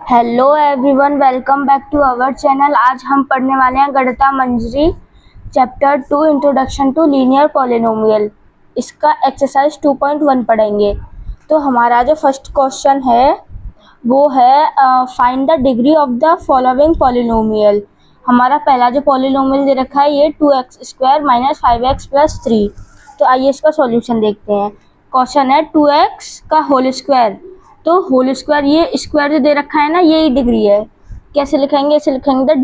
Hello everyone, welcome back to our channel. आज हम पढ़ने वाले हैं Ganitmanjari chapter 2 introduction to linear polynomial. इसका एक्सरसाइज 2.1 पढ़ेंगे। तो हमारा जो फर्स्ट क्वेश्चन है वो है find the degree of the following polynomial. हमारा पहला जो पॉलिनोमियल दे रखा है ये 2x² - 5x + 3। तो आइए इसका सॉल्यूशन देखते हैं। क्वेश्चन है 2x का होल स्क्वायर, तो होल स्क्वायर ये स्क्वायर जो दे रखा है ना, यही डिग्री है। कैसे लिखेंगे? इसे लिखेंगे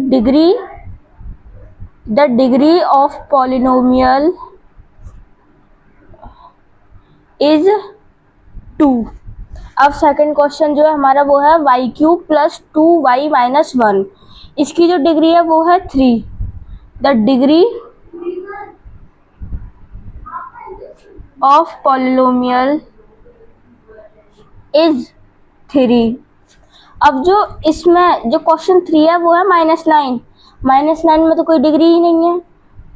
the degree of polynomial is 2। अब सेकंड क्वेश्चन जो है हमारा वो है y³ + 2y - 1। इसकी जो डिग्री है वो है 3। The degree of polynomial is 3। अब जो इसमें जो क्वेश्चन 3 है वो है -9। -9 में तो कोई डिग्री ही नहीं है,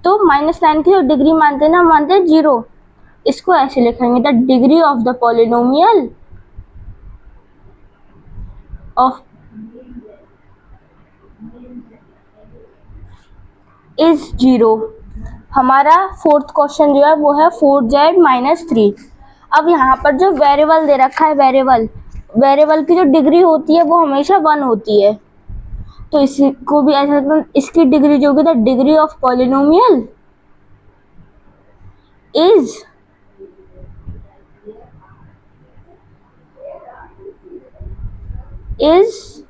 तो -9 की जो डिग्री मानते हैं ना, मानते हैं 0। इसको ऐसे लिखेंगे the degree of the polynomial of is 0। हमारा फोर्थ क्वेश्चन जो है वो है 4z - 3। अब यहाँ पर जो वेरिएबल दे रखा है, वेरिएबल की जो डिग्री होती है वो हमेशा 1 होती है। तो इसको भी ऐसा, इसकी डिग्री जो होगी the degree of polynomial is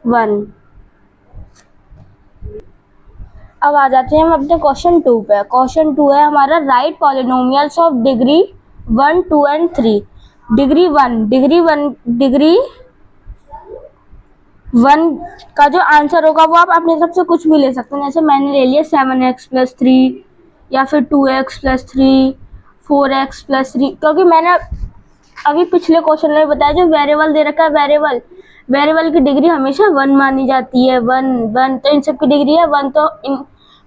1। अब आ जाते हैं हम अपने क्वेश्चन 2 पे। क्वेश्चन 2 है हमारा right polynomials of degree 1, 2 and 3। Degree 1 का जो आंसर होगा वो आप अपनी तरफ से कुछ भी ले सकते हैं। जैसे मैंने ले लिया 7x + 3 या फिर 2x + 3, 4x + 3, क्योंकि मैंने अभी पिछले क्वेश्चन में बताया जो वेरिएबल दे रखा है, वेरिएबल की डिग्री हमेशा 1 मानी जाती है। 1 तो इन सब की डिग्री है 1, तो इन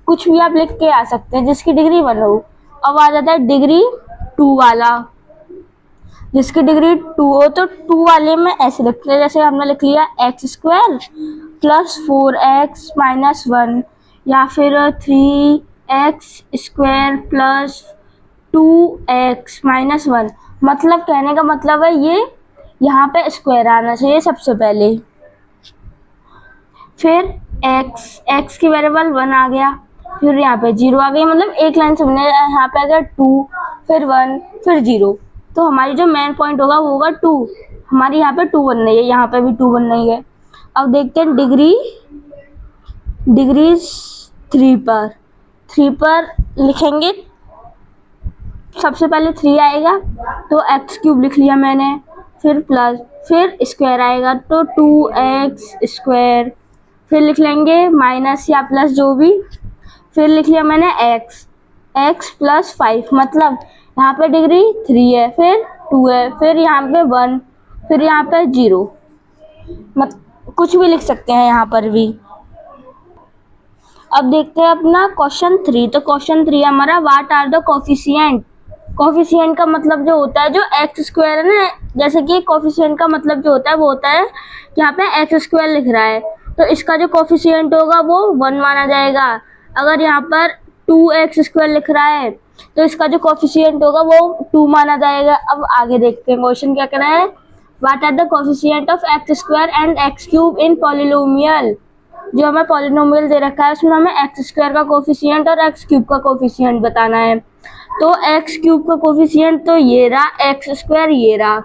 कुछ भी आप लिख के आ सकते हैं जिसकी डिग्री 1 हो। अब आ जाता है डिग्री 2 वाला। जिसकी डिग्री 2 हो तो 2 वाले में ऐसे लिखते हैं, जैसे हमने लिख लिया x² + 4x - 1 या फिर 3x² + 2x - 1। मतलब कहने का मतलब है ये यहाँ पे स्क्वायर आना चाहिए सबसे पहले। फिर x की वेरिएबल 1 आ गया, फिर यहाँ पे 0 आ गई। मतलब एक लाइन समझने, यहाँ पे अगर 2 फिर 1 फिर 0, तो हमारी जो मेन पॉइंट होगा वो होगा 2। हमारी यहाँ पे 2 बन रही है, यहाँ पे भी 2 बन रही है। अब देखते हैं डिग्री 3 पर लिखेंगे। सबसे पहले 3 आएगा तो x³ लिख लिया मैंने, फिर प्लस, फिर स्क्वायर आएगा तो 2x², फिर लिख लेंगे माइनस या प्लस जो भी, फिर लिख लिया मैंने x + 5। मतलब यहाँ पे डिग्री 3 है, फिर 2 है, फिर यहाँ पे 1, फिर यहाँ पे 0। कुछ भी लिख सकते हैं यहाँ पर भी। अब देखते हैं अपना क्वेश्चन 3। तो क्वेश्चन 3 हमारा what are the coefficient. Coefficient का मतलब जो होता है, जो x² है ना, जैसे कि कोफिशिएंट का मतलब जो होता है वो होता है कि यहाँ पे x² लिख रहा है तो इसका जो कोफिशिएंट होगा वो 1 माना जाएगा। अगर यहाँ पर 2x² लिख रहा है तो इसका जो कोफिशिएंट होगा वो 2 माना जाएगा। अब आगे देखते हैं क्वेश्चन क्या कह रहा है। What are the coefficient of x² and x³ in polynomial. जो हमें पॉलिनोमियल दे रखा है उसमें हमें x² का कोफिशिएंट और x³ का कोफिशिएंट बताना है। तो x³ का कोफिशिएंट तो ये रहा, x² ये रहा,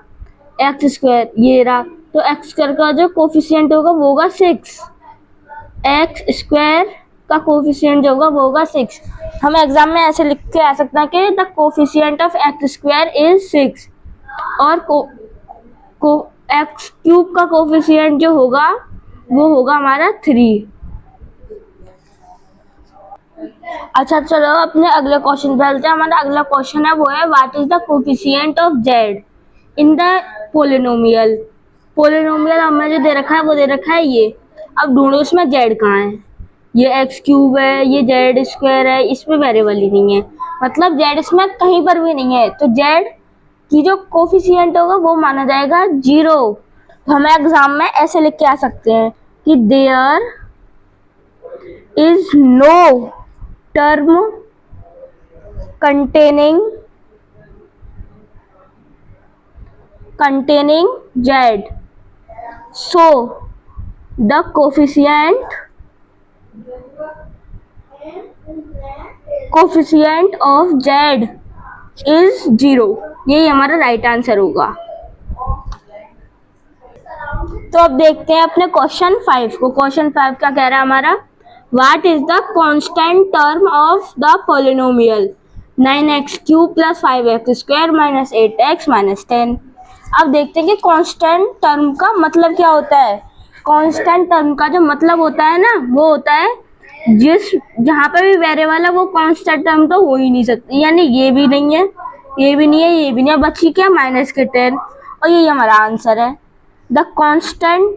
x² ये रहा, तो x² का जो कोफिशिएंट होगा वो होगा 6। x² का कोफिशिएंट जो होगा वो होगा 6। हम एग्जाम में ऐसे लिख के आ सकते हैं कि the coefficient of x² is 6 और x³ का कोफिशिएंट जो होगा वो होगा हमारा 3। अच्छा चलो अपने अगले क्वेश्चन पे चलते हैं। हमारा अगला क्वेश्चन है वो है what is the coefficient of z in the polynomial. Polynomial हमें जो दे रखा है वो दे रखा है ये। अब ढूंढो इसमें z कहाँ है। ये x³ है, ये z² है, इसमें वेरिएबल ही नहीं है, मतलब z इसमें कहीं पर भी नहीं है। तो z की जो कोफिशिएंट होगा वो माना जाएगा 0। तो हमें एग्जाम में ऐसे लिख के आ सकते हैं कि there is no term containing z, so the coefficient of z is 0। यही हमारा राइट आंसर होगा। तो अब देखते हैं अपने क्वेश्चन 5 को। क्वेश्चन 5 क्या कह रहा है हमारा, what is the constant term of the polynomial 9x³ + 5x² - 8x - 10। अब देखते हैं कि कांस्टेंट टर्म का मतलब क्या होता है। कांस्टेंट टर्म का जो मतलब होता है ना, वो होता है जहाँ पे भी वेरिएबल है वो कांस्टेंट टर्म तो हो ही नहीं सकती, यानी ये भी नहीं है, ये भी नहीं है, ये भी नहीं है, बची क्या -10, और यही हमारा आंसर है। The constant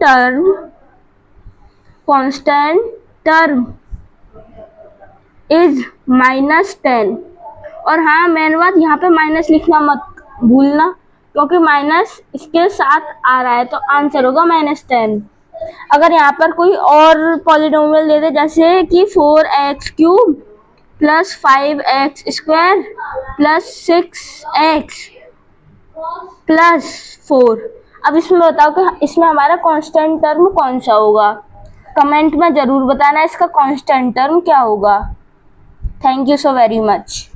term is -10। और हाँ, मेन बात यहाँ पे माइनस लिखना मत भूलना, क्योंकि माइनस इसके साथ आ रहा है, तो आंसर होगा -10। अगर यहाँ पर कोई और पॉलिनोमियल दे दे, जैसे कि 4x³ + 5x² + 6x + 4। अब इसमें बताओ कि इसमें हमारा कांस्टेंट टर्म कौन सा होगा। कमेंट में जरूर बताना इसका कांस्टेंट टर्म क्या होगा। Thank you so very much.